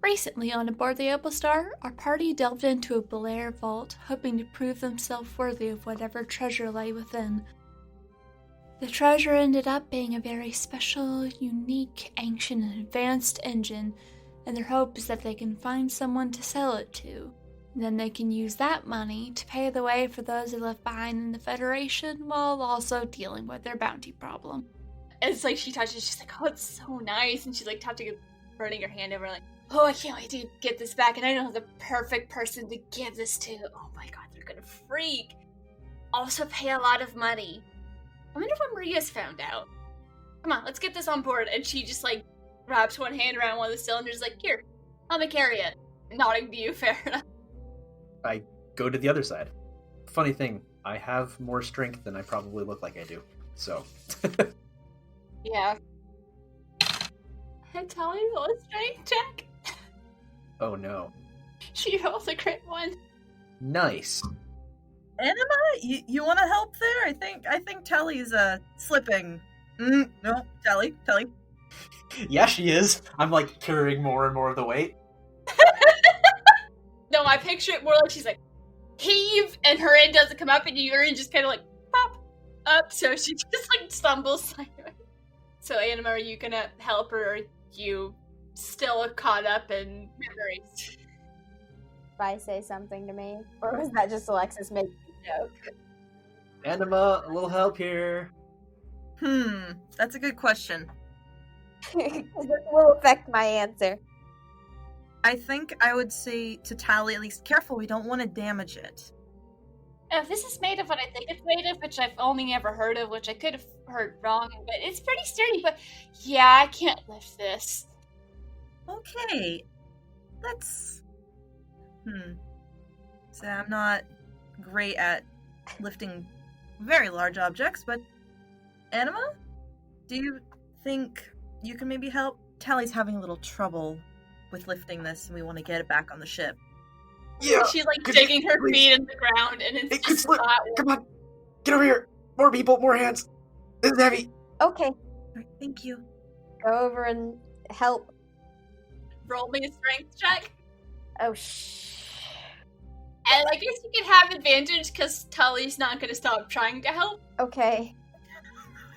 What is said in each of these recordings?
Recently, on board the Opal Star, our party delved into a Belair vault, hoping to prove themselves worthy of whatever treasure lay within. The treasure ended up being a very special, unique, ancient, and advanced engine, and their hope is that they can find someone to sell it to. Then they can use that money to pay the way for those they left behind in the Federation, while also dealing with their bounty problem. It's like she touches, she's like, oh, it's so nice, and she's like touching it, running her hand over, like, oh, I can't wait to get this back, and I know the perfect person to give this to. Oh my god, they're gonna freak. Also pay a lot of money. I wonder what Maria's found out. Come on, let's get this on board. And she just, like, wraps one hand around one of the cylinders, like, here, I'm gonna carry it. Nodding to you, Faridah. I go to the other side. Funny thing, I have more strength than I probably look like I do, so. Yeah. And Tali roll a strength check. Oh no. She rolls a crit one. Nice. Anima, you want to help there? I think Tali's slipping. No, Tali. Yeah, she is. I'm like carrying more and more of the weight. No, I picture it more like she's like, heave, and her end doesn't come up, and your end just kind of like pop up, so she just like stumbles sideways. So Anima, are you gonna help her, or are you still caught up in memories? I say something to me, or was that just Alexis making a joke? Anima, a little help here. That's a good question. It will affect my answer. I think I would say to Tali, at least, careful, we don't want to damage it. If this is made of what I think it's made of, which I've only ever heard of, which I could have heard wrong, but it's pretty sturdy, but yeah, I can't lift this. Okay, let's... So I'm not great at lifting very large objects, but Anima, do you think you can maybe help? Tali's having a little trouble with lifting this, and we want to get it back on the ship. Yeah. She's like digging her feet in the ground, and it's just slip. not. Come on, get over here. More people, more hands. This is heavy. Okay, All right, thank you. go over and help. Roll me a strength check. Oh, And I guess you can have advantage because Tully's not going to stop trying to help. Okay.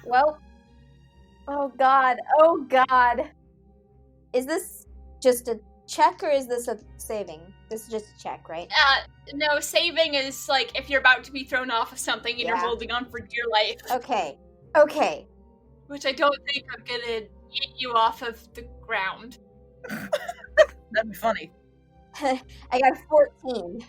Well. Oh god. Is this just a check or is this a saving? This is just a check, right? No, saving is like if you're about to be thrown off of something and you're holding on for dear life. Okay. Which I don't think I'm going to get you off of the ground. That'd be funny. I got 14.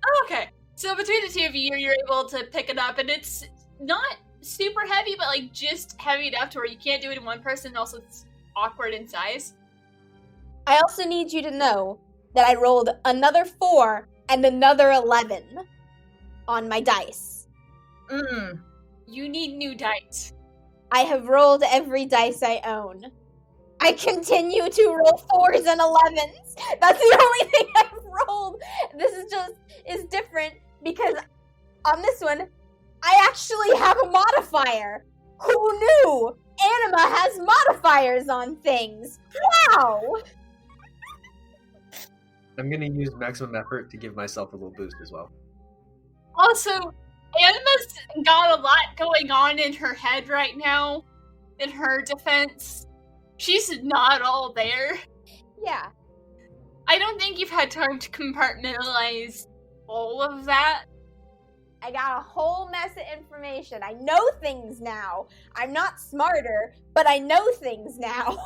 Oh, okay. So between the two of you, you're able to pick it up, and it's not super heavy, but like just heavy enough to where you can't do it in one person, and also it's awkward in size. I also need you to know that I rolled another 4 and another 11 on my dice. You need new dice. I have rolled every dice I own. I continue to roll 4s and 11s. That's the only thing I've rolled. This is different because on this one, I actually have a modifier. Who knew? Anima has modifiers on things. Wow! I'm gonna use maximum effort to give myself a little boost as well. Also, Anima's got a lot going on in her head right now, in her defense. She's not all there. Yeah. I don't think you've had time to compartmentalize all of that. I got a whole mess of information. I know things now. I'm not smarter, but I know things now.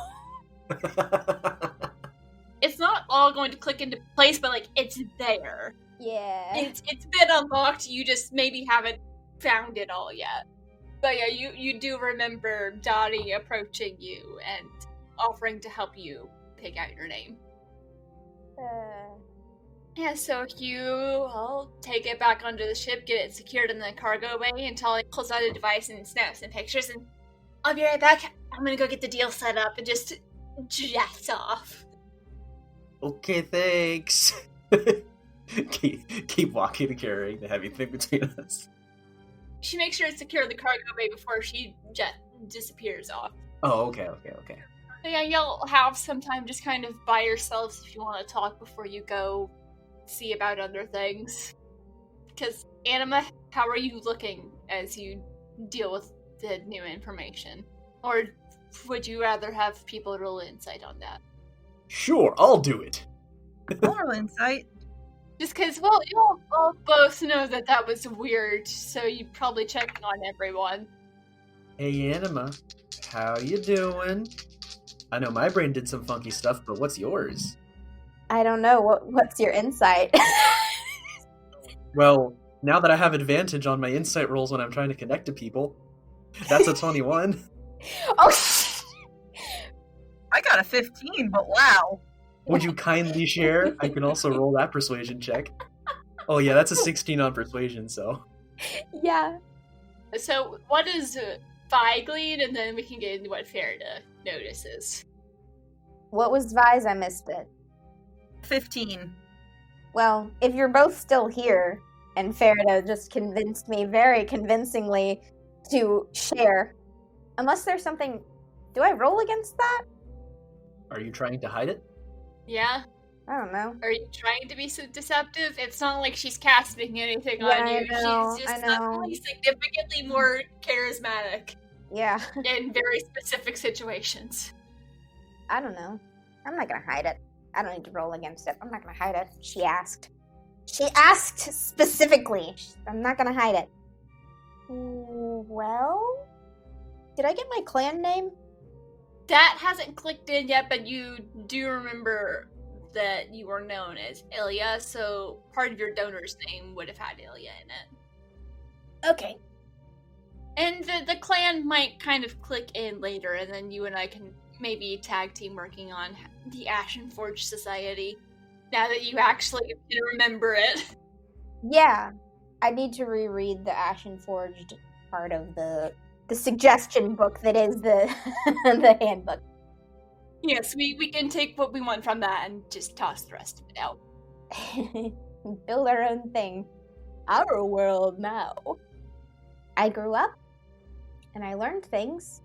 It's not all going to click into place, but like it's there. Yeah. It's been unlocked. You just maybe haven't found it all yet. But yeah, you do remember Dottie approaching you and offering to help you pick out your name. Yeah, so I'll take it back onto the ship, get it secured in the cargo bay until I pulls out a device and snaps some pictures, and I'll be right back. I'm gonna go get the deal set up and just jet off. Okay, thanks. keep walking and carrying the heavy thing between us. She makes sure it's secure in the cargo bay before she disappears off. Oh, okay. Yeah, you'll have some time just kind of by yourselves if you want to talk before you go see about other things. Because, Anima, how are you looking as you deal with the new information? Or would you rather have people roll insight on that? Sure, I'll do it. Moral insight. Just because, well, you'll all both know that was weird, so you probably check on everyone. Hey, Anima, how you doing? I know my brain did some funky stuff, but what's yours? I don't know. What's your insight? Well, now that I have advantage on my insight rolls when I'm trying to connect to people, that's a 21. Oh, I got a 15, but wow. Would you kindly share? I can also roll that persuasion check. Oh yeah, that's a 16 on persuasion, so. yeah. So, what is Vae glean, and then we can get into what Faridah notices. What was Vi's? I missed it. 15. Well, if you're both still here, and Faridah just convinced me very convincingly to share, unless there's something... Do I roll against that? Are you trying to hide it? Yeah? I don't know. Are you trying to be so deceptive? It's not like she's casting anything on you. She's just suddenly significantly more charismatic. Yeah. In very specific situations. I don't know. I'm not gonna hide it. I don't need to roll against it. I'm not gonna hide it. She asked. She asked specifically. I'm not gonna hide it. Well? Did I get my clan name? That hasn't clicked in yet, but you do remember that you were known as Ilya, so part of your donor's name would have had Ilya in it. Okay. And the clan might kind of click in later, and then you and I can maybe tag team working on the Ashen Forge Society, now that you actually can remember it. Yeah. I need to reread the Ashen Forged part of the suggestion book that is the the handbook. Yes, we can take what we want from that and just toss the rest of it out. Build our own thing. Our world now. I grew up, and I learned things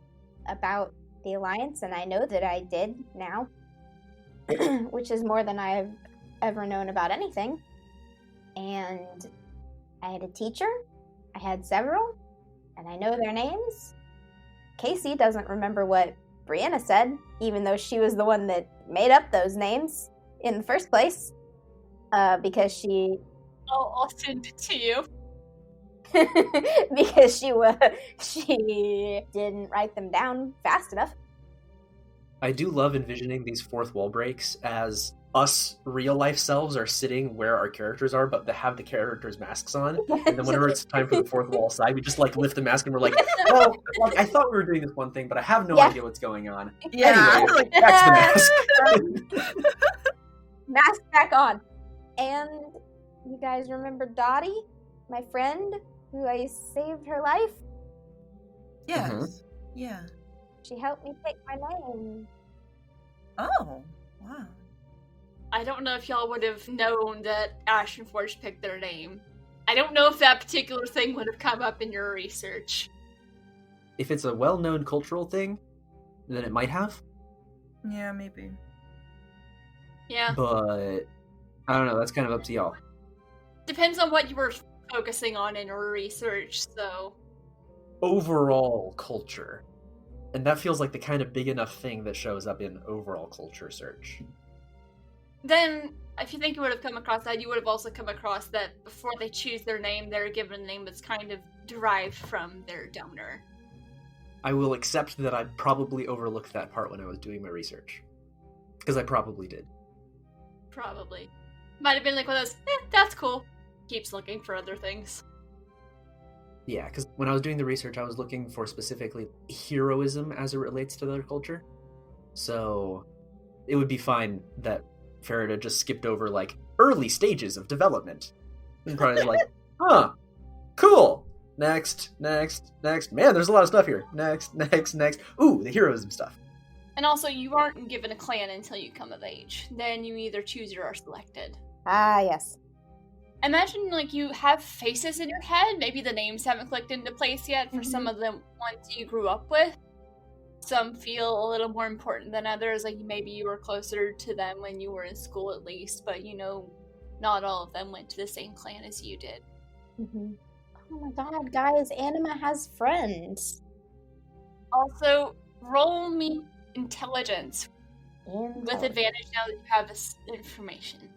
about the Alliance, and I know that I did now, which is more than I've ever known about anything. And I had a teacher, I had several, and I know their names. Casey doesn't remember what Brianna said, even though she was the one that made up those names in the first place, because she... I'll send it to you. because she didn't write them down fast enough. I do love envisioning these fourth wall breaks as us real-life selves are sitting where our characters are, but they have the characters' masks on. And then whenever it's time for the fourth wall side, we just, lift the mask and we're like, well, I thought we were doing this one thing, but I have no idea what's going on. Yeah. Anyway, back to the mask. Mask back on. And you guys remember Dottie, my friend, who I saved her life? Yes. Mm-hmm. Yeah. She helped me pick my name. Oh, wow. I don't know if y'all would have known that Ashen Forge picked their name. I don't know if that particular thing would have come up in your research. If it's a well-known cultural thing, then it might have. Yeah, maybe. Yeah. But I don't know, that's kind of up to y'all. Depends on what you were focusing on in your research, so... Overall culture. And that feels like the kind of big enough thing that shows up in overall culture search. Then, if you think you would have come across that, you would have also come across that before they choose their name, they're given a name that's kind of derived from their donor. I will accept that I probably overlooked that part when I was doing my research. Because I probably did. Probably. Might have been like one of those, that's cool. Keeps looking for other things. Yeah, because when I was doing the research, I was looking for specifically heroism as it relates to their culture. So it would be fine that Faridah just skipped over, early stages of development. And probably huh, cool. Next. Man, there's a lot of stuff here. Next. Ooh, the heroism stuff. And also, you aren't given a clan until you come of age. Then you either choose or are selected. Ah, yes. Imagine, you have faces in your head. Maybe the names haven't clicked into place yet for some of the ones you grew up with. some feel a little more important than others. Like maybe you were closer to them when you were in school at least, but not all of them went to the same clan as you did. Mm-hmm. Oh my god, guys, Anima has friends. Also, roll me intelligence with advantage now that you have this information.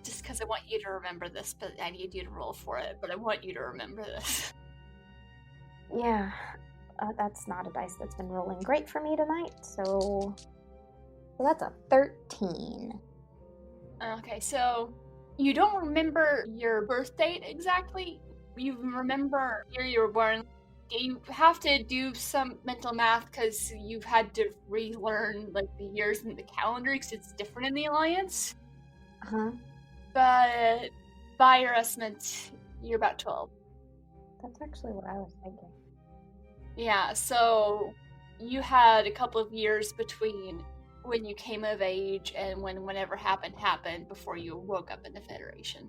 Just because I want you to remember this, but I need you to roll for it, but I want you to remember this. Yeah, that's not a dice that's been rolling great for me tonight, so that's a 13. Okay, so you don't remember your birth date exactly. You remember the year you were born. You have to do some mental math because you've had to relearn like the years in the calendar because it's different in the Alliance. Uh-huh. But by your estimates, you're about 12. That's actually what I was thinking. Yeah, so you had a couple of years between when you came of age and when whatever happened before you woke up in the Federation.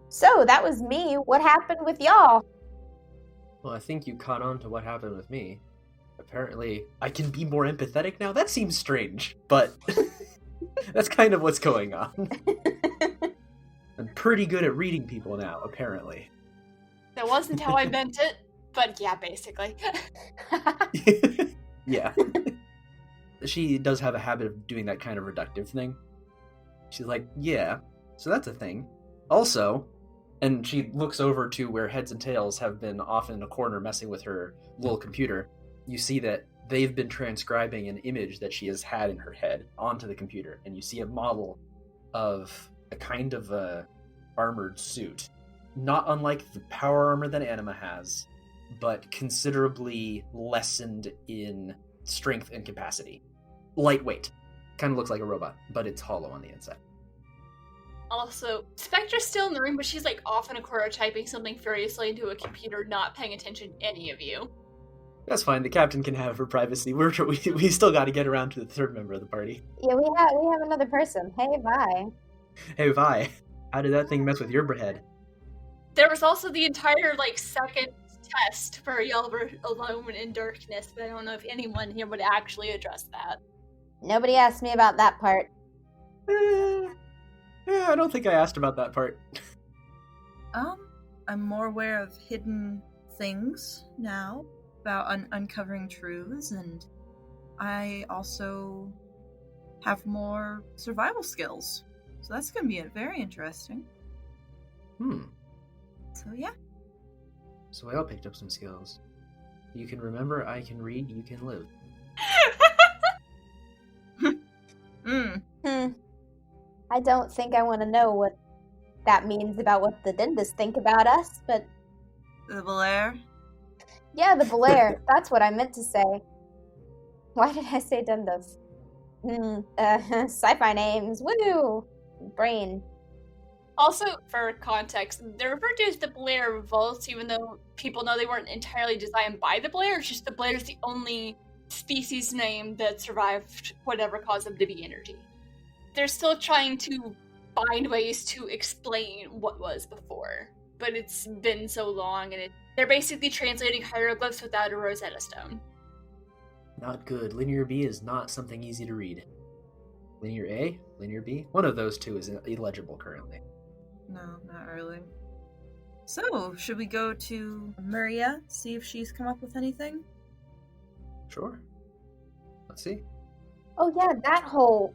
So, that was me. What happened with y'all? Well, I think you caught on to what happened with me. Apparently, I can be more empathetic now? That seems strange, but that's kind of what's going on. I'm pretty good at reading people now, apparently. That wasn't how I meant it, but yeah, basically. Yeah. She does have a habit of doing that kind of reductive thing. She's like, yeah, so that's a thing. Also, and she looks over to where Heads and Tails have been off in a corner messing with her little computer. You see that they've been transcribing an image that she has had in her head onto the computer, and you see a model of a kind of a armored suit. Not unlike the power armor that Anima has, but considerably lessened in strength and capacity. Lightweight. Kind of looks like a robot, but it's hollow on the inside. Also, Spectra's still in the room, but she's like off in a corner typing something furiously into a computer, not paying attention to any of you. That's fine. The captain can have her privacy. We still got to get around to the third member of the party. Yeah, we have another person. Hey, Vae. Hey, Vae. How did that thing mess with your head? There was also the entire second test for y'all were alone in darkness, but I don't know if anyone here would actually address that. Nobody asked me about that part. Yeah, I don't think I asked about that part. I'm more aware of hidden things now, about uncovering truths, and I also have more survival skills. So that's going to be very interesting. So yeah. So we all picked up some skills. You can remember, I can read, you can live. I don't think I want to know what that means about what the Dindas think about us, but... The Belair? Yeah, the Belair. That's what I meant to say. Why did I say Dindas? Sci-fi names. Woo! Brain. Also, for context, they're referred to as the Blair Revolts, even though people know they weren't entirely designed by the Blair. It's just the Blair is the only species name that survived whatever caused them to be energy. They're still trying to find ways to explain what was before, but it's been so long, and they're basically translating hieroglyphs without a Rosetta Stone. Not good. Linear B is not something easy to read. Linear A? Linear B? One of those two is illegible currently. No, not really. So, should we go to Meria, see if she's come up with anything? Sure. Let's see. Oh yeah, that whole...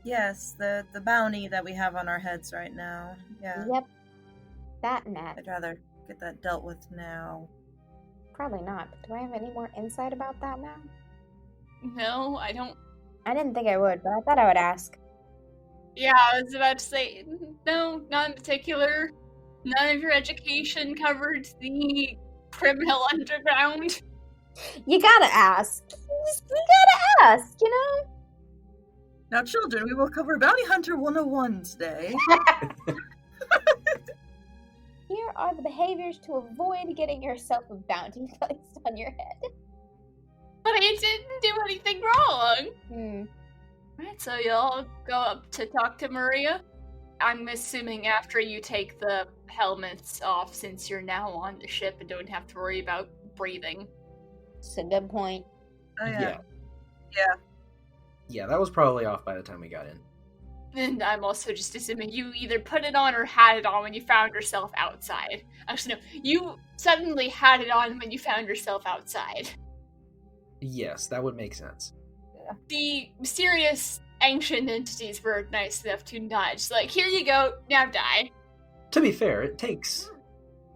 Yes, the bounty that we have on our heads right now. Yeah. Yep. That net. I'd rather get that dealt with now. Probably not. Do I have any more insight about that now? No, I don't. I didn't think I would, but I thought I would ask. Yeah, I was about to say, no, not in particular. None of your education covered the criminal underground. You gotta ask. You gotta ask, you know? Now, children, we will cover Bounty Hunter 101 today. Here are the behaviors to avoid getting yourself a bounty placed on your head. But I didn't do anything wrong. Alright, so y'all go up to talk to Meria. I'm assuming after you take the helmets off, since you're now on the ship and don't have to worry about breathing. That's a good point. Oh, yeah. Yeah. Yeah. Yeah, that was probably off by the time we got in. And I'm also just assuming you either put it on or had it on when you found yourself outside. Actually, no. You suddenly had it on when you found yourself outside. Yes, that would make sense. The mysterious ancient entities were nice enough to nudge. Like, here you go, now die. To be fair, it takes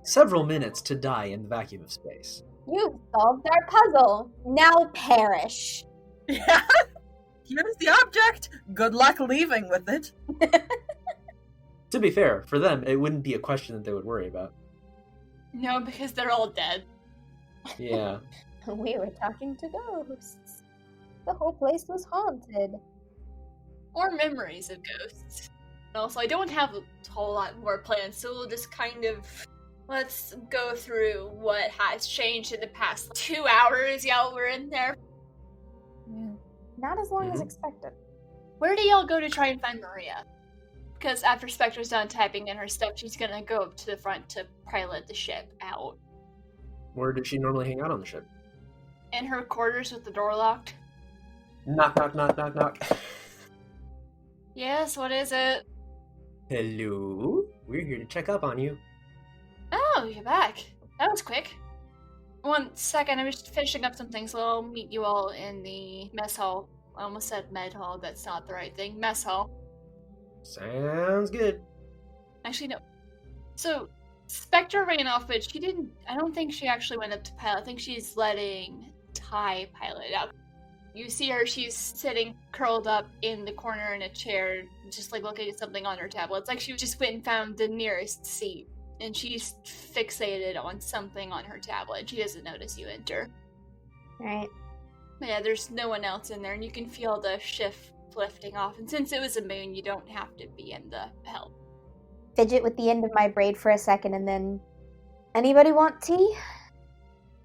several minutes to die in the vacuum of space. You solved our puzzle. Now perish. Yeah. Here's the object. Good luck leaving with it. To be fair, for them, it wouldn't be a question that they would worry about. No, because they're all dead. Yeah. We were talking to ghosts. The whole place was haunted. Or memories of ghosts. Also, I don't have a whole lot more plans, so we'll just kind of... Let's go through what has changed in the past 2 hours y'all were in there. Yeah. Not as long as Mhm. expected. Where do y'all go to try and find Meria? Because after Spectra's done typing in her stuff, she's gonna go up to the front to pilot the ship out. Where did she normally hang out on the ship? In her quarters with the door locked. Knock, knock, knock, knock, knock. Yes, what is it? Hello? We're here to check up on you. Oh, you're back. That was quick. 1 second, I'm just finishing up some things, so I'll meet you all in the mess hall. I almost said med hall, that's not the right thing. Mess hall. Sounds good. Actually, no. So, Spectra ran off, but she didn't... I don't think she actually went up to pilot. I think she's letting Ty pilot it out. You see her, she's sitting curled up in the corner in a chair, just like looking at something on her tablet. It's like she just went and found the nearest seat, and she's fixated on something on her tablet. She doesn't notice you enter. Right. But yeah, there's no one else in there, and you can feel the shift lifting off. And since it was a moon, you don't have to be in the helm. Fidget with the end of my braid for a second and then... Anybody want tea?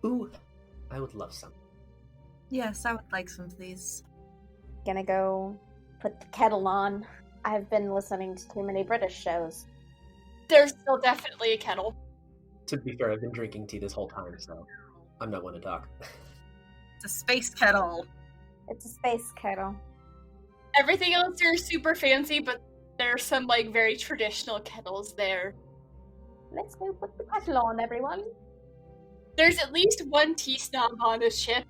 Ooh, I would love some. Yes, I would like some, please. Gonna go put the kettle on. I've been listening to too many British shows. There's still definitely a kettle. To be fair, I've been drinking tea this whole time, so I'm not one to talk. It's a space kettle. It's a space kettle. Everything else are super fancy, but there's some, like, very traditional kettles there. Let's go put the kettle on, everyone. There's at least one tea snob on this ship.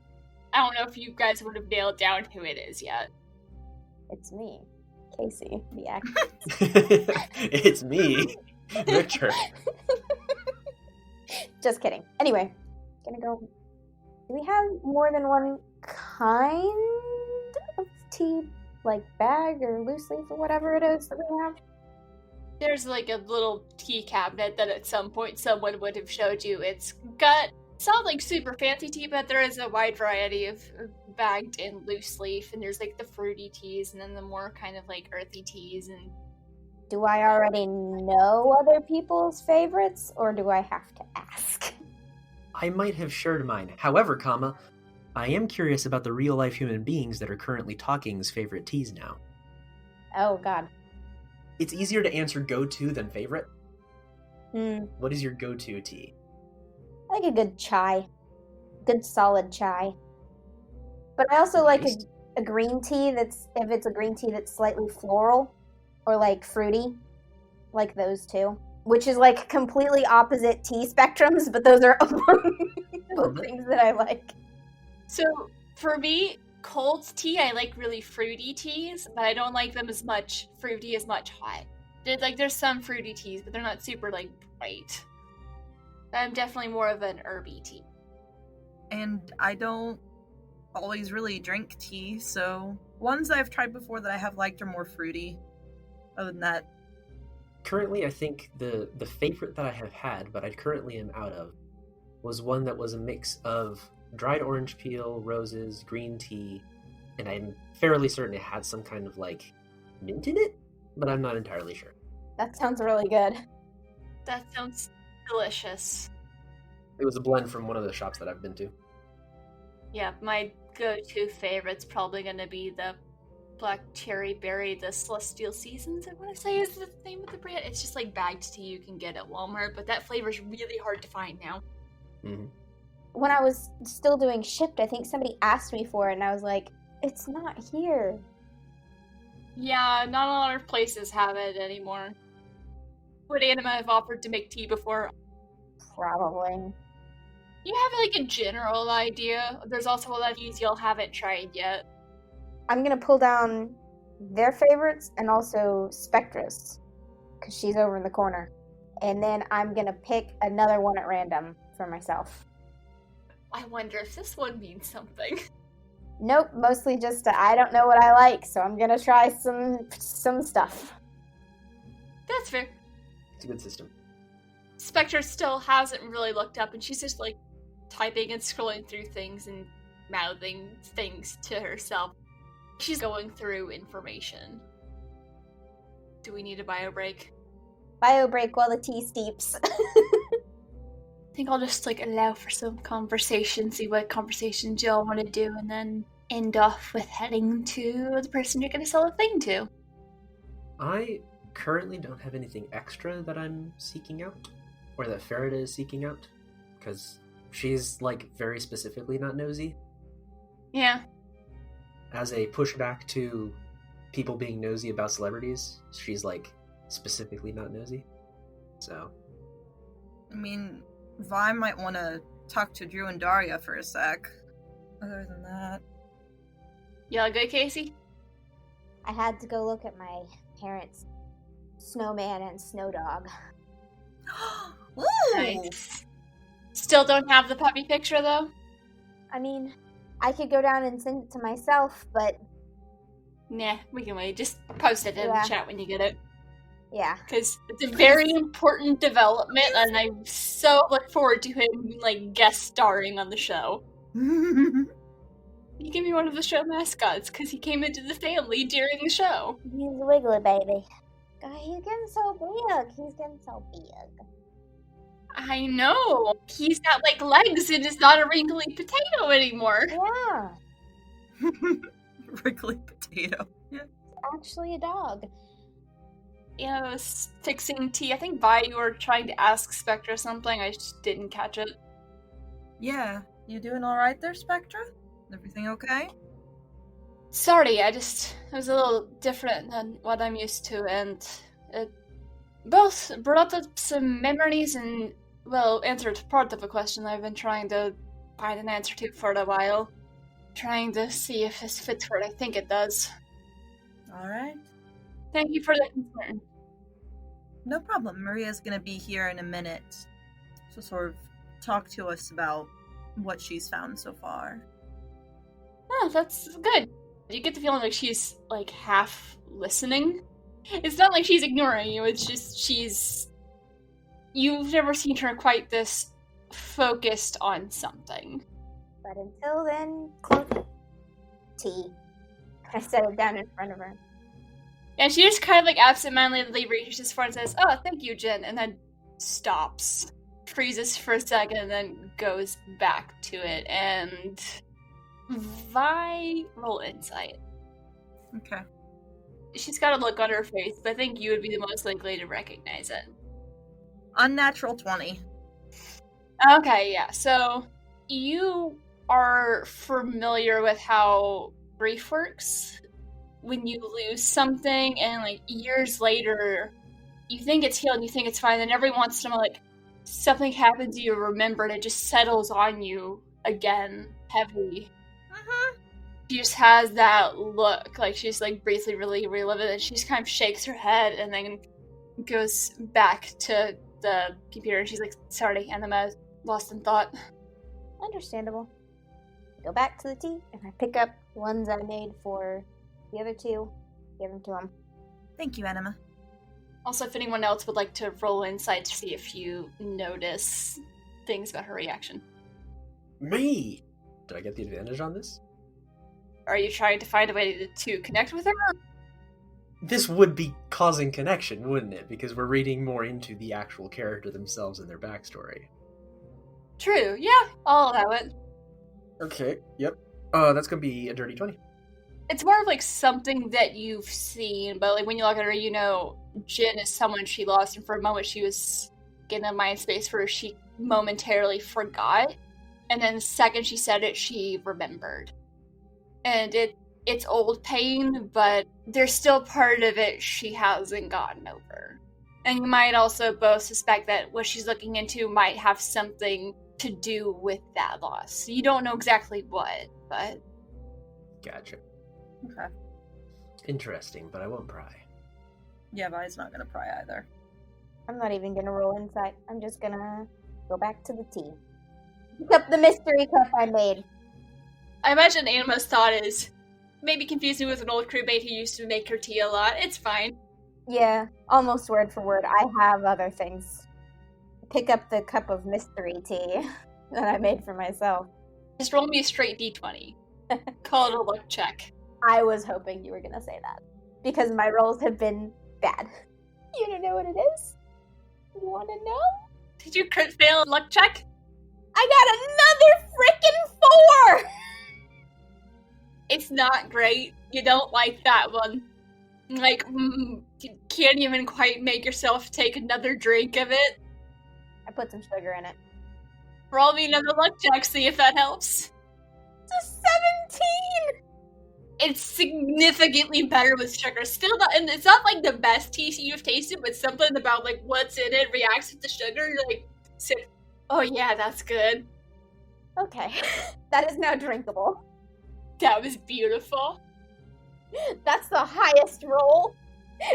I don't know if you guys would have nailed down who it is yet. It's me, Casey, the actor. It's me, Richard. Just kidding. Anyway, gonna go. Do we have more than one kind of tea, like bag or loose leaf or whatever it is that we have? There's like a little tea cabinet that at some point someone would have showed you. It's not like super fancy tea, but there is a wide variety of bagged in loose leaf, and there's like the fruity teas and then the more kind of like earthy teas. And Do I already know other people's favorites, or do I have to ask? I might have shared mine. However, I am curious about the real-life human beings that are currently talking's favorite teas now. Oh, God. It's easier to answer go-to than favorite. Hmm. What is your go-to tea? I like a good chai. Good solid chai. But I also like Nice. a green tea that's, if it's a green tea that's slightly floral or like fruity, like those two. Which is like completely opposite tea spectrums, but those are among the things that I like. so for me, cold tea, I like really fruity teas, but I don't like them as much fruity as much hot. There's some fruity teas, but they're not super like bright. I'm definitely more of an herby tea. And I don't always really drink tea, so ones I've tried before that I have liked are more fruity. Other than that, Currently, I think the favorite that I have had, but I currently am out of, was one that was a mix of dried orange peel, roses, green tea, and I'm fairly certain it had some kind of like mint in it, but I'm not entirely sure. That sounds really good. That sounds delicious. It was a blend from one of the shops that I've been to. Yeah, my go-to favorite's probably gonna be the black cherry berry, the Celestial Seasons, I want to say is the name of the brand. It's just like bagged tea you can get at Walmart, but that flavor's really hard to find now. Mm-hmm. when I was still doing shipped, I think somebody asked me for it, and I was like, it's not here. Yeah, not a lot of places have it anymore. Would Anima have offered to make tea before? Probably. You have, like, a general idea. There's also a lot of teas y'all haven't tried yet. I'm gonna pull down their favorites and also Spectra's, because she's over in the corner. And then I'm gonna pick another one at random for myself. I wonder if this one means something. Nope, mostly just I don't know what I like, so I'm gonna try some stuff. That's fair. It's a good system. Spectra still hasn't really looked up, and she's just, like, typing and scrolling through things and mouthing things to herself. She's going through information. Do we need a bio break? Bio break while the tea steeps. I think I'll just allow for some conversation, see what conversations y'all want to do, and then end off with heading to the person you're going to sell a thing to. I currently don't have anything extra that I'm seeking out, or that Faridah is seeking out, because she's very specifically not nosy. Yeah. As a pushback to people being nosy about celebrities, she's specifically not nosy. So, I mean, Vi might want to talk to Drew and Daria for a sec. Other than that... Y'all good, Casey? I had to go look at my parents' snowman and snow dog. Ooh! Nice. Still don't have the puppy picture, though? I mean, I could go down and send it to myself, but... Nah, we can wait. Just post it in the chat when you get it. Yeah. Because it's a very important development, and I so look forward to him, guest starring on the show. He can be one of the show mascots, because he came into the family during the show. He's a wiggly baby. God, he's getting so big. He's getting so big. I know! He's got, legs and is not a wrinkly potato anymore. Yeah. Wrinkly potato. Yeah. Actually a dog. Yeah, I was fixing tea. I think Vi, you were trying to ask Spectra something. I just didn't catch it. Yeah. You doing alright there, Spectra? Everything okay? Sorry, it was a little different than what I'm used to, and it both brought up some memories and, answered part of a question I've been trying to find an answer to for a while. Trying to see if this fits what I think it does. Alright. Thank you for the concern. No problem. Maria's gonna be here in a minute to sort of talk to us about what she's found so far. Oh, that's good. You get the feeling like she's, half listening. It's not like she's ignoring you, it's just you've never seen her quite this focused on something. But until then, close tea. I set it down in front of her. And she just kind of absentmindedly reaches forward and says, "Oh, thank you, Jen," and then stops, freezes for a second, and then goes back to it. And Vi, roll insight. Okay. She's got a look on her face, but I think you would be the most likely to recognize it. Unnatural 20. Okay, yeah. So you are familiar with how grief works. When you lose something and years later you think it's healed and you think it's fine, and every once in a while something happens, you remember and it just settles on you again, heavy. She just has that look, she's briefly really relive it, and she just kind of shakes her head and then goes back to the computer and she's "Sorry, Anima, lost in thought." Understandable. Go back to the tea and I pick up the ones I made for the other two, give them to him. Thank you, Anima. Also, if anyone else would like to roll insight to see if you notice things about her reaction. Me! Do I get the advantage on this? Are you trying to find a way to connect with her? This would be causing connection, wouldn't it? Because we're reading more into the actual character themselves and their backstory. True, yeah, I'll allow it. Okay, yep. That's gonna be a dirty 20. It's more of something that you've seen, but when you look at her, you know Jin is someone she lost, and for a moment she was in a mind space where she momentarily forgot And then the second she said it, she remembered. And it's old pain, but there's still part of it she hasn't gotten over. And you might also both suspect that what she's looking into might have something to do with that loss. You don't know exactly what, but... Gotcha. Okay. Interesting, but I won't pry. Yeah, Vae's not gonna pry either. I'm not even gonna roll insight. I'm just gonna go back to the tea. Pick up the mystery cup I made. I imagine Anima's thought is, maybe confuse me with an old crewmate who used to make her tea a lot. It's fine. Yeah, almost word for word. I have other things. Pick up the cup of mystery tea that I made for myself. Just roll me a straight d20. Call it a luck check. I was hoping you were gonna say that. Because my rolls have been bad. You don't know what it is? You wanna know? Did you crit fail a luck check? I got another frickin' 4! It's not great. You don't like that one. Like, you can't even quite make yourself take another drink of it. I put some sugar in it. Roll me another luck check, see if that helps. It's a 17! It's significantly better with sugar. Still not, and it's not like the best tea you've tasted, but something about like what's in it reacts with the sugar. You're like, oh yeah, that's good. Okay. That is now drinkable. That was beautiful. That's the highest roll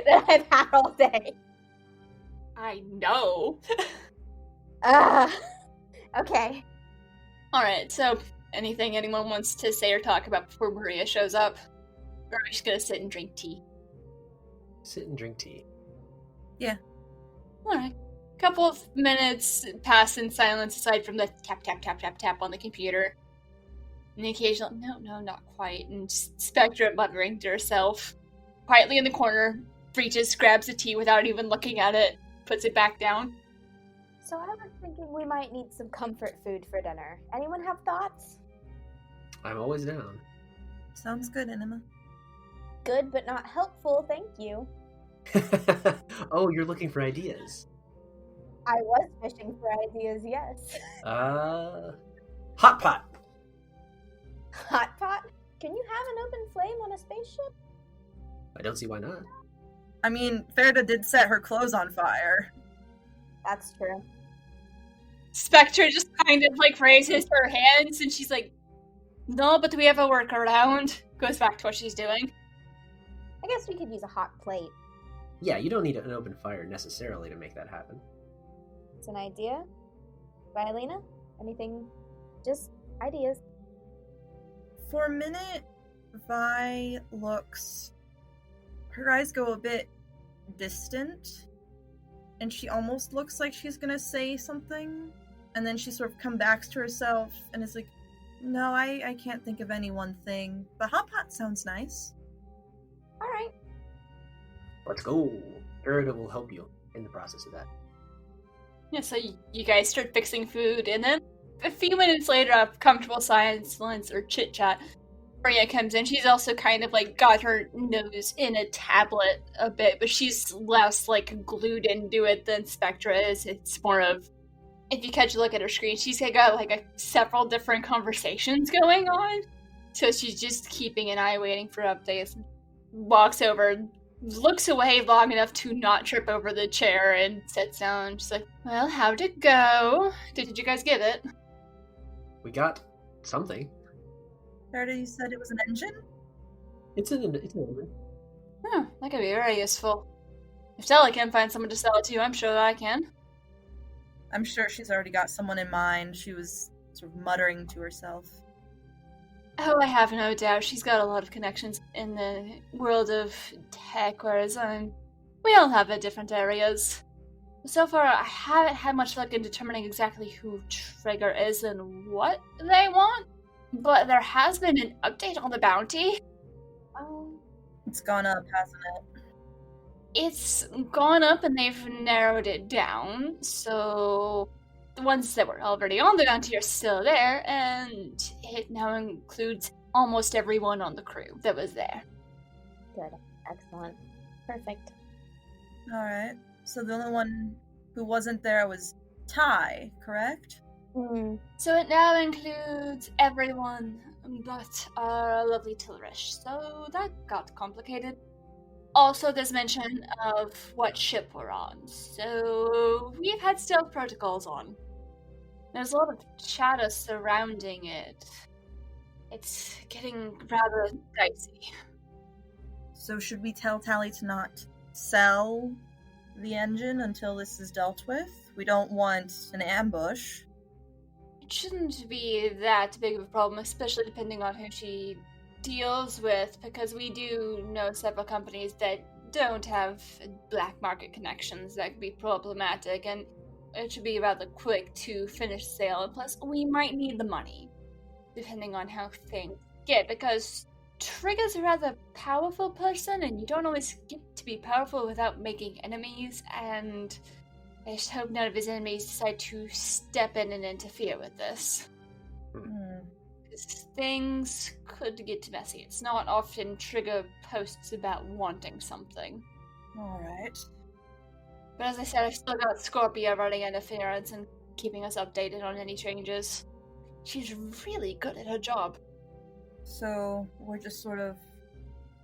that I've had all day. I know. Okay. Alright, so anything anyone wants to say or talk about before Meria shows up? Or are we just gonna sit and drink tea? Sit and drink tea. Yeah. Alright. Couple of minutes pass in silence aside from the tap, tap, tap, tap, tap on the computer. And the occasional, no, not quite. And Spectra muttering to herself. Quietly in the corner, reaches, grabs the tea without even looking at it, puts it back down. So I was thinking we might need some comfort food for dinner. Anyone have thoughts? I'm always down. Sounds good, Anima. Good, but not helpful, thank you. Oh, you're looking for ideas. I was fishing for ideas, yes. Hot pot. Hot pot? Can you have an open flame on a spaceship? I don't see why not. I mean, Faridah did set her clothes on fire. That's true. Spectra just kind of like raises her hands and she's like, no, but we have a workaround. Goes back to what she's doing. I guess we could use a hot plate. Yeah, you don't need an open fire necessarily to make that happen. It's an idea. Violina? Anything? Just ideas. For a minute, Vi looks... Her eyes go a bit distant, and she almost looks like she's gonna say something, and then she sort of comes back to herself and is like, no, I can't think of any one thing, but hot pot sounds nice. Alright. Let's go. Faridah will help you in the process of that. Yeah, so you guys start fixing food, and then a few minutes later, a comfortable silence or chit-chat, Meria comes in. She's also kind of like got her nose in a tablet a bit, but she's less like glued into it than Spectra is. It's more of, if you catch a look at her screen, she's got like several different conversations going on. So she's just keeping an eye, waiting for updates. Walks over, looks away long enough to not trip over the chair, and sits down. She's like, well, how'd it go? Did you guys get it? We got something. Faridah, you said it was an engine? It's an engine. Oh, that could be very useful. If Tali can find someone to sell it to, I'm sure that I can. I'm sure she's already got someone in mind. She was sort of muttering to herself. Oh, I have no doubt. She's got a lot of connections in the world of tech, whereas we all have at different areas. So far, I haven't had much luck in determining exactly who Trigger is and what they want, but there has been an update on the bounty. It's gone up, hasn't it? It's gone up and they've narrowed it down, so the ones that were already on the bounty are still there, and it now includes almost everyone on the crew that was there. Good. Excellent. Perfect. Alright. So the only one who wasn't there was Ty, correct? Mm. So it now includes everyone but our lovely Tilrish. So that got complicated. Also, there's mention of what ship we're on. So we've had stealth protocols on. There's a lot of chatter surrounding it. It's getting rather dicey. So should we tell Tali to not sell the engine until this is dealt with? We don't want an ambush. It shouldn't be that big of a problem, especially depending on who she deals with, because we do know several companies that don't have black market connections that could be problematic, and it should be rather quick to finish sale. And plus, we might need the money, depending on how things get, because Trigger's a rather powerful person, and you don't always get to be powerful without making enemies, and I just hope none of his enemies decide to step in and interfere with this. Because things could get messy. It's not often Trigger posts about wanting something. Alright. But as I said, I've still got Scorpia running interference and keeping us updated on any changes. She's really good at her job. So we're just sort of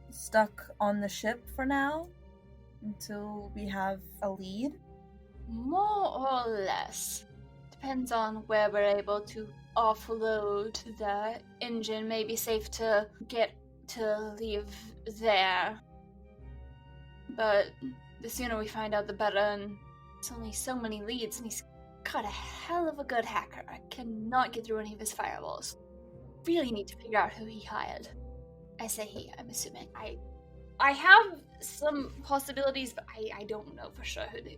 stuck on the ship for now? Until we have a lead? More or less. Depends on where we're able to offload the engine. May be safe to get to leave there. But the sooner we find out, the better, and it's only so many leads, and he's got a hell of a good hacker. I cannot get through any of his firewalls. Really need to figure out who he hired. I say he, I'm assuming. I have some possibilities, but I don't know for sure who the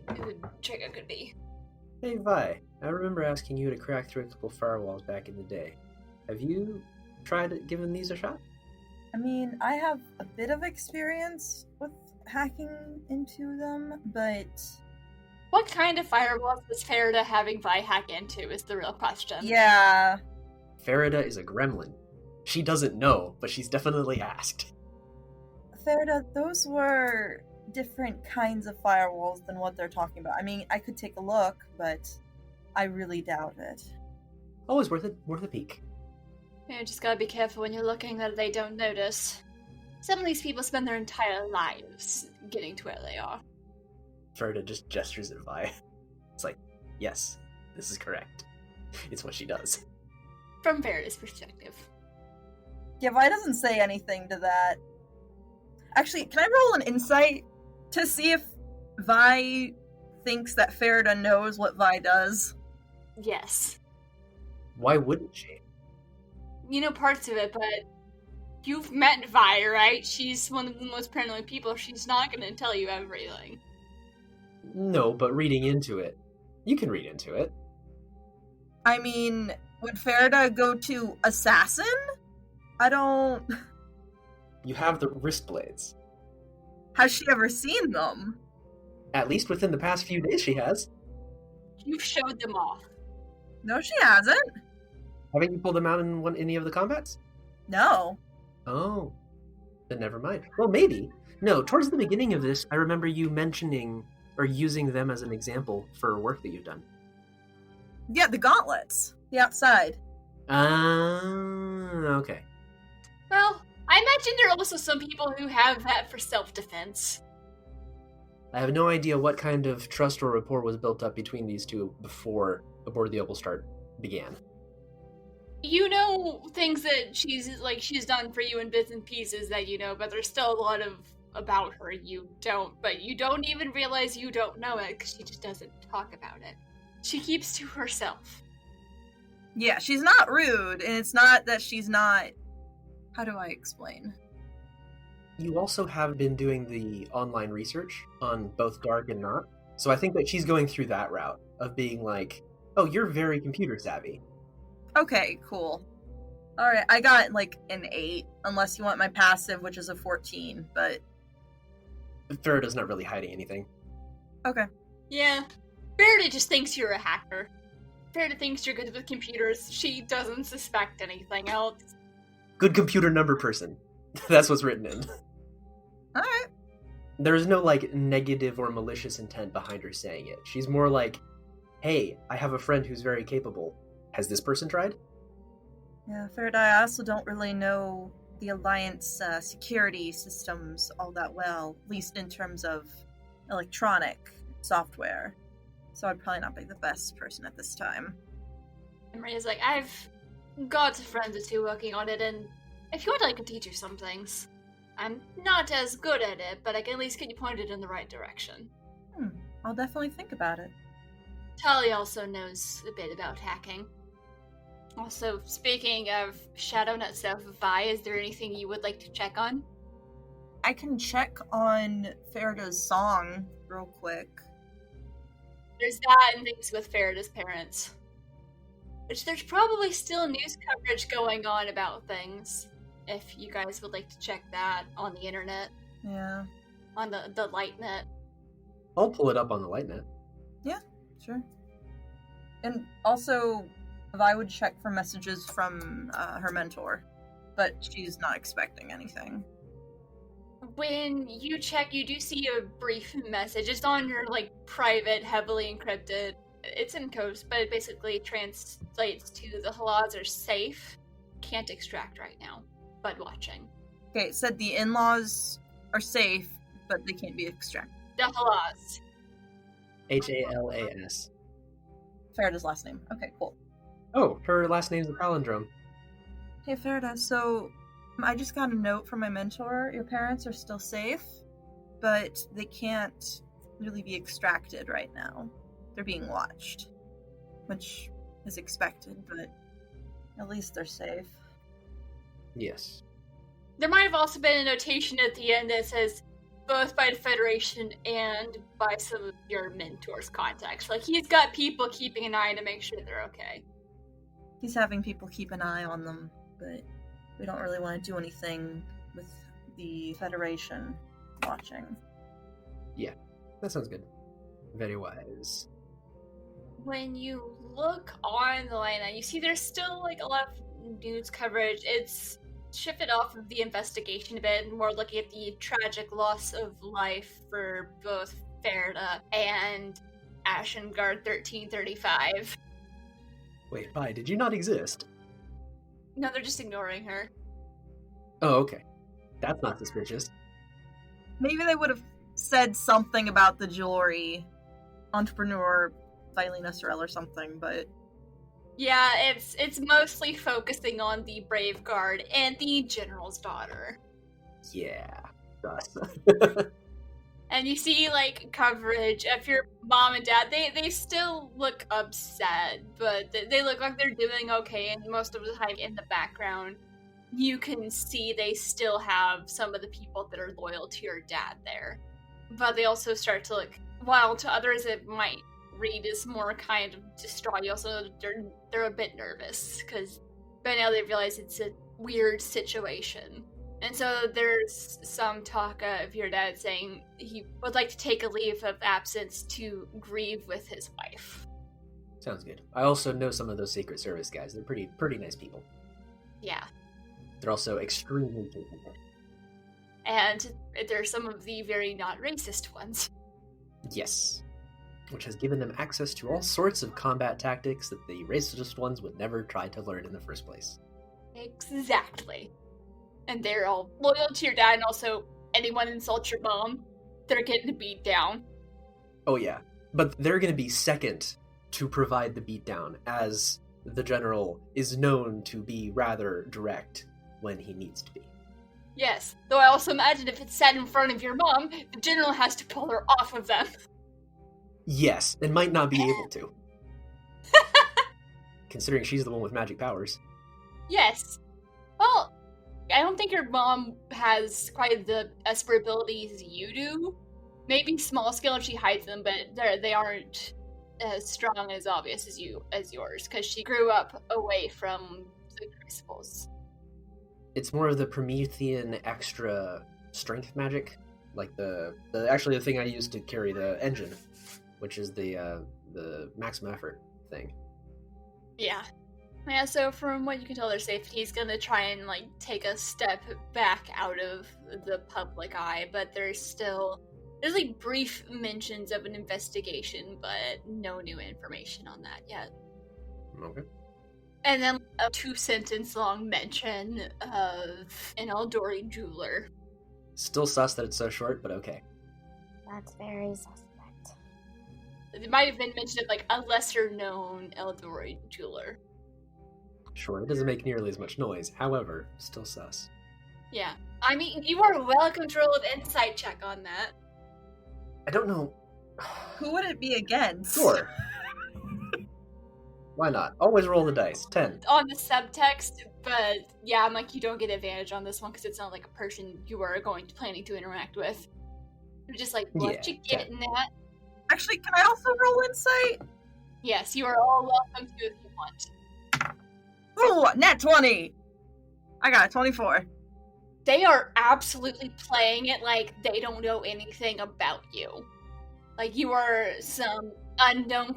Trigger could be. Hey, Vi, I remember asking you to crack through a couple firewalls back in the day. Have you tried giving these a shot? I mean, I have a bit of experience with hacking into them, but... What kind of firewalls was Faridah having Vi hack into is the real question. Yeah. Faridah is a gremlin. She doesn't know, but she's definitely asked. Faridah, those were different kinds of firewalls than what they're talking about. I mean, I could take a look, but I really doubt it. Always worth a peek. You just gotta be careful when you're looking that they don't notice. Some of these people spend their entire lives getting to where they are. Faridah just gestures at Vi. It's like, yes, this is correct. It's what she does. From Faridah's perspective. Yeah, Vi doesn't say anything to that. Actually, can I roll an insight to see if Vi thinks that Faridah knows what Vi does? Yes. Why wouldn't she? You know parts of it, but you've met Vi, right? She's one of the most paranoid people. She's not gonna tell you everything. No, but reading into it. You can read into it. I mean, would Faridah go to assassin? I don't... You have the wrist blades. Has she ever seen them? At least within the past few days she has. You've showed them off. No, she hasn't. Haven't you pulled them out in any of the combats? No. Oh. Then never mind. Well, maybe. No, towards the beginning of this, I remember you mentioning or using them as an example for work that you've done. Yeah, the gauntlets. The outside. Okay. Well, I imagine there are also some people who have that for self-defense. I have no idea what kind of trust or rapport was built up between these two before Aboard the Opal Start began. You know things that she's done for you in bits and pieces that you know, but there's still a lot of about her you don't, but you don't even realize you don't know it because she just doesn't talk about it. She keeps to herself. Yeah, she's not rude, and it's not that she's not... How do I explain? You also have been doing the online research on both Dark and Not, so I think that she's going through that route of being like, oh, you're very computer savvy. Okay, cool. Alright, I got an 8, unless you want my passive, which is a 14, but... Faridah's not really hiding anything. Okay. Yeah. Faridah just thinks you're a hacker. Faridah thinks you're good with computers. She doesn't suspect anything else. Good computer number person. That's what's written in. Alright. There's no, negative or malicious intent behind her saying it. She's more like, hey, I have a friend who's very capable. Has this person tried? Yeah, Faridah, I also don't really know the Alliance security systems all that well, at least in terms of electronic software. So I'd probably not be the best person at this time. And Maria's like, I've got friends or two working on it, and if you want, I can teach you some things. I'm not as good at it, but I can at least get you pointed in the right direction. I'll definitely think about it. Tali also knows a bit about hacking. Also, speaking of Shadow Nut stuff, Vi, is there anything you would like to check on? I can check on Faridah's song real quick. There's that and things with Faridah's parents. Which there's probably still news coverage going on about things, if you guys would like to check that on the internet. Yeah. On the LightNet. I'll pull it up on the LightNet. Yeah, sure. And also, I would check for messages from her mentor, but she's not expecting anything. When you check, you do see a brief message. It's on your, private, heavily encrypted. It's in code, but it basically translates to the Halaz are safe. Can't extract right now, but watching. Okay, it said the in-laws are safe, but they can't be extracted. The Halaz. Halas. Faridah's last name. Okay, cool. Oh, her last name's a palindrome. Hey, Faridah, so I just got a note from my mentor. Your parents are still safe, but they can't really be extracted right now. They're being watched, which is expected, but at least they're safe. Yes. There might have also been a notation at the end that says both by the Federation and by some of your mentor's contacts. He's got people keeping an eye to make sure they're okay. He's having people keep an eye on them, but we don't really want to do anything with the Federation watching. Yeah, that sounds good. Very wise. When you look on the line, you see there's still a lot of news coverage. It's shifted off of the investigation a bit and more looking at the tragic loss of life for both Faridah and Ashengard 1335. Wait, Vi, did you not exist? No, they're just ignoring her. Oh, okay. That's not suspicious. Maybe they would have said something about the jewelry entrepreneur, Filena Sorel or something, but... Yeah, it's mostly focusing on the Brave Guard and the General's daughter. Yeah. Thus. And you see, coverage of your mom and dad. They still look upset, but they look like they're doing okay, and most of the time in the background, you can see they still have some of the people that are loyal to your dad there. But they also start to look, while to others it might read as more kind of distraught, also they're a bit nervous, because by now they realize it's a weird situation. And so there's some talk of your dad saying he would like to take a leave of absence to grieve with his wife. Sounds good. I also know some of those Secret Service guys. They're pretty nice people. Yeah. They're also extremely capable. And there's some of the very not racist ones. Yes. Which has given them access to all sorts of combat tactics that the racist ones would never try to learn in the first place. Exactly. And they're all loyal to your dad, and also anyone insults your mom, they're getting beat down. Oh yeah. But they're going to be second to provide the beatdown, as the general is known to be rather direct when he needs to be. Yes, though I also imagine if it's sat in front of your mom, the general has to pull her off of them. Yes, and might not be able to. Considering she's the one with magic powers. Yes. Well, I don't think your mom has quite the Esper abilities you do. Maybe small scale if she hides them, but they aren't as strong as obvious as yours, because she grew up away from the crucibles. It's more of the Promethean extra strength magic, like the thing I used to carry the engine, which is the maximum effort thing. Yeah. Yeah, so from what you can tell, they're safe. He's gonna try and, take a step back out of the public eye, but there's brief mentions of an investigation, but no new information on that yet. Okay. And then a 2-sentence long mention of an Eldori jeweler. Still sus that it's so short, but okay. That's very suspect. It might have been mentioned of, like, a lesser-known Eldori jeweler. Sure, it doesn't make nearly as much noise. However, still sus. Yeah. I mean, you are well-controlled insight check on that. I don't know. Who would it be against? Sure. Why not? Always roll the dice. 10. On the subtext, but yeah, I'm like, you don't get advantage on this one because it's not like a person you are planning to interact with. You're just like, what you getting at? Actually, can I also roll insight? Yes, you are all welcome to if you want. Ooh, nat 20! I got a 24. They are absolutely playing it like they don't know anything about you. Like, you are some unknown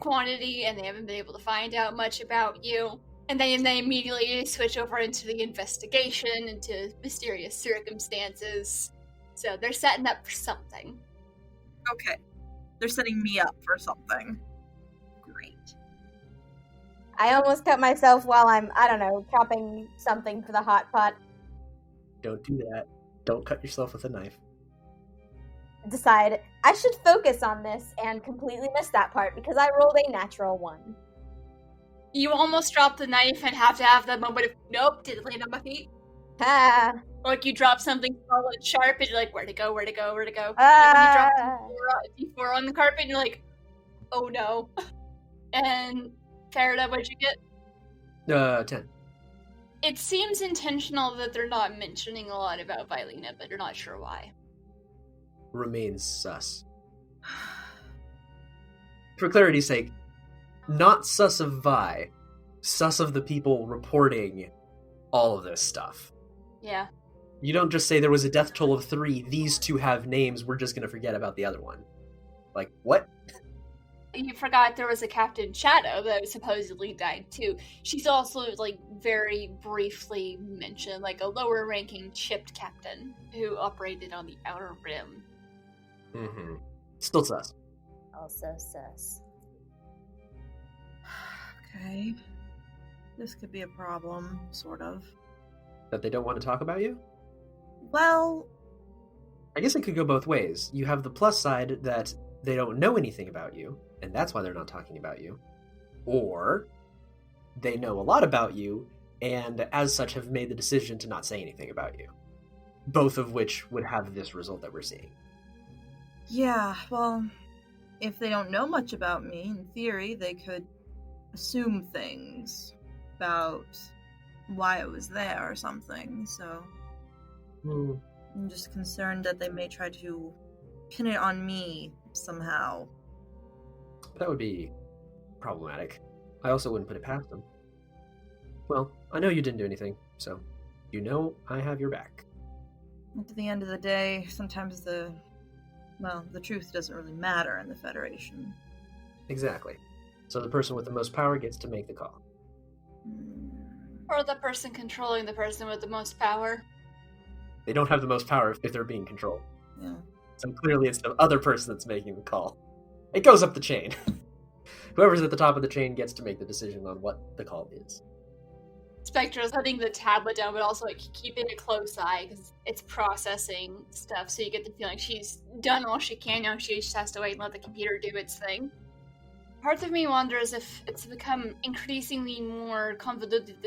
quantity, and they haven't been able to find out much about you. And then they immediately switch over into the investigation, into mysterious circumstances. So they're setting up for something. Okay. They're setting me up for something. Great. I almost cut myself while I'm, chopping something for the hot pot. Don't do that. Don't cut yourself with a knife. Decide I should focus on this and completely miss that part because I rolled a natural 1. You almost drop the knife and have to have that moment of, nope, did it land on my feet? Ah. Like you drop something solid sharp and you're like, where to go? Like when you drop D4 on the carpet and you're like, oh no. And Faridah, what'd you get? 10. It seems intentional that they're not mentioning a lot about Vilena, but you're not sure why. Remains sus. For clarity's sake, not sus of Vi, sus of the people reporting all of this stuff. Yeah. You don't just say there was a death toll of 3, these 2 have names, we're just gonna forget about the other one. Like, what? You forgot there was a Captain Shadow that supposedly died too. She's also, like, very briefly mentioned, like a lower-ranking chipped captain who operated on the Outer Rim. Mm-hmm. Still sus. Also sus. Okay. This could be a problem, sort of. That they don't want to talk about you? Well... I guess it could go both ways. You have the plus side that they don't know anything about you, and that's why they're not talking about you. Or they know a lot about you, and as such have made the decision to not say anything about you. Both of which would have this result that we're seeing. Yeah, well, if they don't know much about me, in theory, they could assume things about why I was there or something, so... I'm just concerned that they may try to pin it on me somehow. That would be problematic. I also wouldn't put it past them. Well, I know you didn't do anything, so you know I have your back. At the end of the day, sometimes the truth doesn't really matter in the Federation. Exactly. So the person with the most power gets to make the call. Or the person controlling the person with the most power. They don't have the most power if they're being controlled. Yeah. So clearly it's the other person that's making the call. It goes up the chain. Whoever's at the top of the chain gets to make the decision on what the call is. Spectra's putting the tablet down, but also, like, keeping a close eye, because it's processing stuff, so you get the feeling she's done all she can, now she just has to wait and let the computer do its thing. Part of me wonders if it's become increasingly more convoluted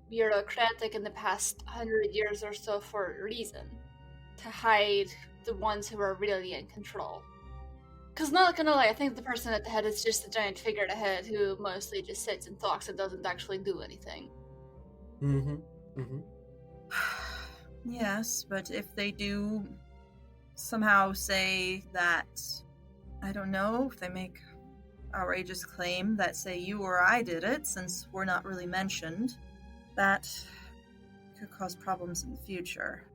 bureaucratic in the past 100 years or so for a reason. To hide the ones who are really in control. Because not gonna lie, I think the person at the head is just a giant figurehead ahead who mostly just sits and talks and doesn't actually do anything. Yes, but if they do somehow say that, I don't know, if they make outrageous claim that say you or I did it, since we're not really mentioned, that could cause problems in the future.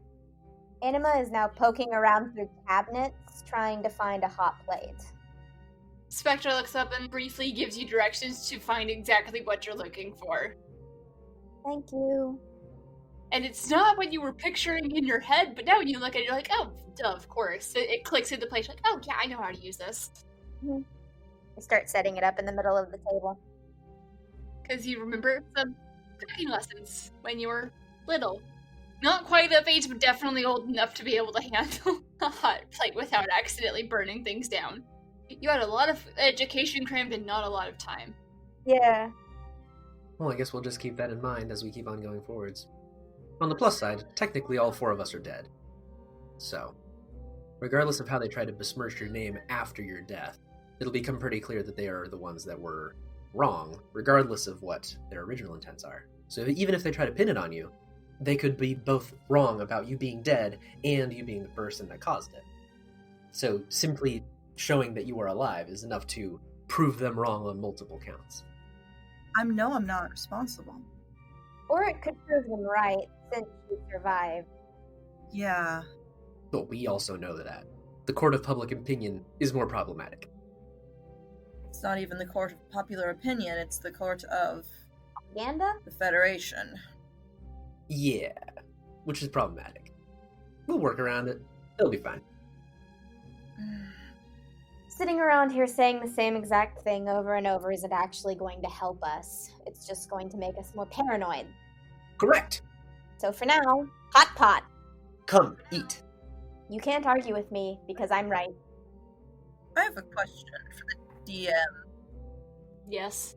Anima is now poking around through cabinets, trying to find a hot plate. Spectra looks up and briefly gives you directions to find exactly what you're looking for. Thank you. And it's not what you were picturing in your head, but now when you look at it, you're like, oh, duh, of course. It clicks into place, like, oh yeah, I know how to use this. I start setting it up in the middle of the table. Because you remember some cooking lessons when you were little. Not quite of age, but definitely old enough to be able to handle a hot plate without accidentally burning things down. You had a lot of education crammed in not a lot of time. Yeah. Well, I guess we'll just keep that in mind as we keep on going forwards. On the plus side, technically all 4 of us are dead. So, regardless of how they try to besmirch your name after your death, it'll become pretty clear that they are the ones that were wrong, regardless of what their original intents are. So even if they try to pin it on you, they could be both wrong about you being dead and you being the person that caused it. So simply showing that you are alive is enough to prove them wrong on multiple counts. I'm not responsible. Or it could prove them right, since you survived. Yeah. But we also know that the court of public opinion is more problematic. It's not even the court of popular opinion, it's the court of Propaganda? the Federation. Yeah, which is problematic. We'll work around it. It'll be fine. Sitting around here saying the same exact thing over and over isn't actually going to help us. It's just going to make us more paranoid. Correct! So for now, hot pot. Come, eat. You can't argue with me because I'm right. I have a question for the DM. Yes.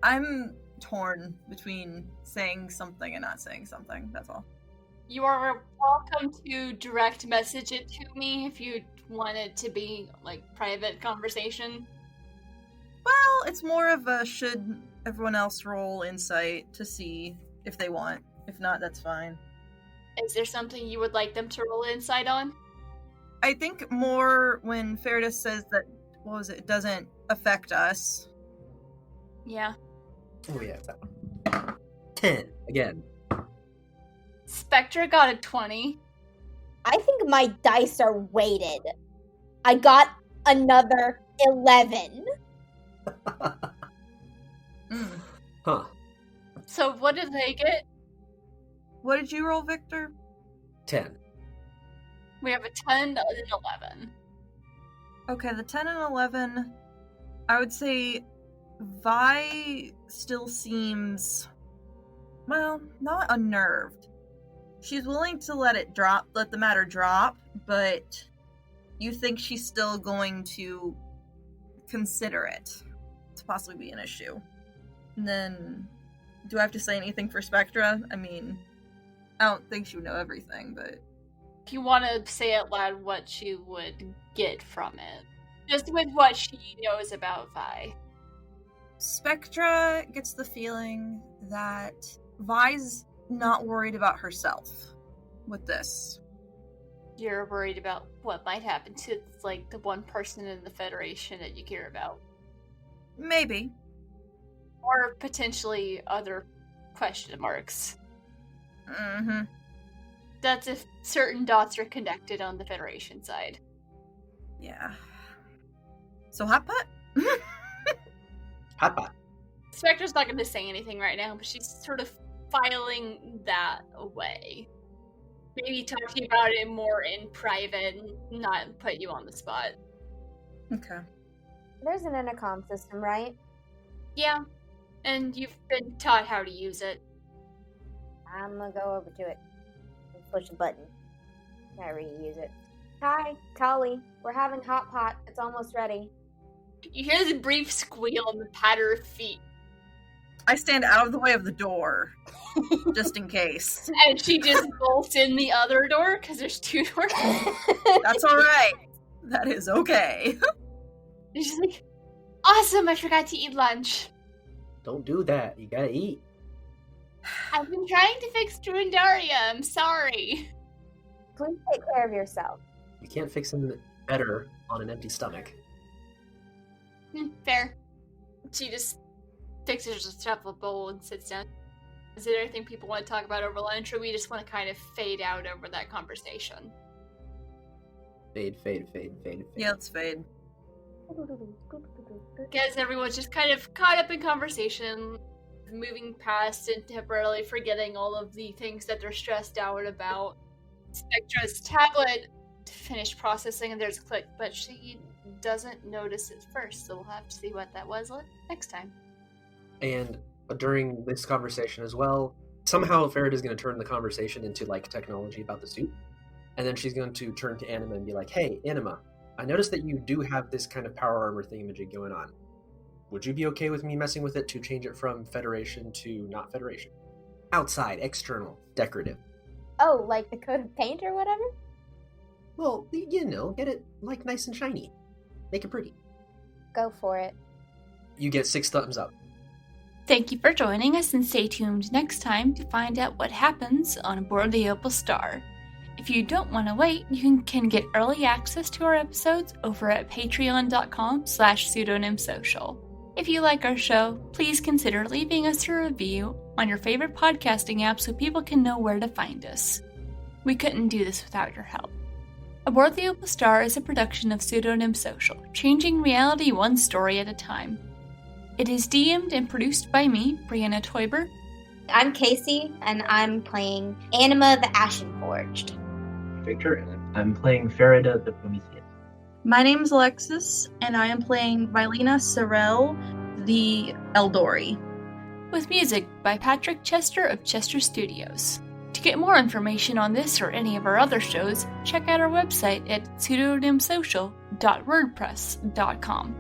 I'm torn between saying something and not saying something, that's all. You are welcome to direct message it to me if you want it to be, like, private conversation. Well, it's more of a should everyone else roll insight to see if they want. If not, that's fine. Is there something you would like them to roll insight on? I think more when Faridah says that, what was it, doesn't affect us. Yeah. Oh yeah, that one. 10, again. Spectra got a 20. I think my dice are weighted. I got another 11. Huh. So what did they get? What did you roll, Victor? 10. We have a 10 and an 11. Okay, the 10 and 11, I would say Vi still seems, well, not unnerved. She's willing to let the matter drop, but you think she's still going to consider it to possibly be an issue. And then, do I have to say anything for Spectra? I mean, I don't think she would know everything, but... If you want to say out loud what you would get from it. Just with what she knows about Vi. Spectra gets the feeling that Vi's not worried about herself with this. You're worried about what might happen to, like, the one person in the Federation that you care about. Maybe. Or potentially other question marks. Mm-hmm. That's if certain dots are connected on the Federation side. Yeah. So hot pot? Hot pot. Spectra's not going to say anything right now, but she's sort of filing that away. Maybe talking about it more in private and not put you on the spot. Okay. There's an intercom system, right? Yeah, and you've been taught how to use it. I'm gonna go over to it and push a button. However you use it. Hi, Tali. We're having hot pot. It's almost ready. You hear this brief squeal and the patter of feet. I stand out of the way of the door, just in case. And she just bolts in the other door, because there's 2 doors. That's alright. That is okay. And she's like, awesome, I forgot to eat lunch. Don't do that. You gotta eat. I've been trying to fix Druindaria, I'm sorry. Please take care of yourself. You can't fix him better on an empty stomach. Fair. She just fixes herself a bowl and sits down. Is there anything people want to talk about over lunch, or we just want to kind of fade out over that conversation? Fade, fade, fade, fade, fade. Yeah, let's fade. Because everyone's just kind of caught up in conversation, moving past and temporarily forgetting all of the things that they're stressed out about. Spectra's tablet finished processing and there's a click, but she doesn't notice it first, so we'll have to see what that was next time. And during this conversation as well, somehow Faridah is going to turn the conversation into like technology about the suit. And then she's going to turn to Anima and be like, hey, Anima, I noticed that you do have this kind of power armor thingamajig going on. Would you be okay with me messing with it to change it from Federation to not Federation? Outside, external, decorative. Oh, like the coat of paint or whatever? Well, you know, get it like nice and shiny. Make it pretty. Go for it. You get 6 thumbs up. Thank you for joining us, and stay tuned next time to find out what happens on board the Opal Star. If you don't want to wait, you can get early access to our episodes over at patreon.com/pseudonymsocial. If you like our show, please consider leaving us a review on your favorite podcasting app so people can know where to find us. We couldn't do this without your help. Aboard the Opal Star is a production of Pseudonym Social, changing reality one story at a time. It is DM'd and produced by me, Brianna Toiber. I'm Casey, and I'm playing Anima the Ashen Forged. Victor, and I'm playing Faridah the Prometheus. My name's Alexis, and I am playing Vilena Sorrell, the Eldori. With music by Patrick Chester of Chester Studios. To get more information on this or any of our other shows, check out our website at pseudonymsocial.wordpress.com.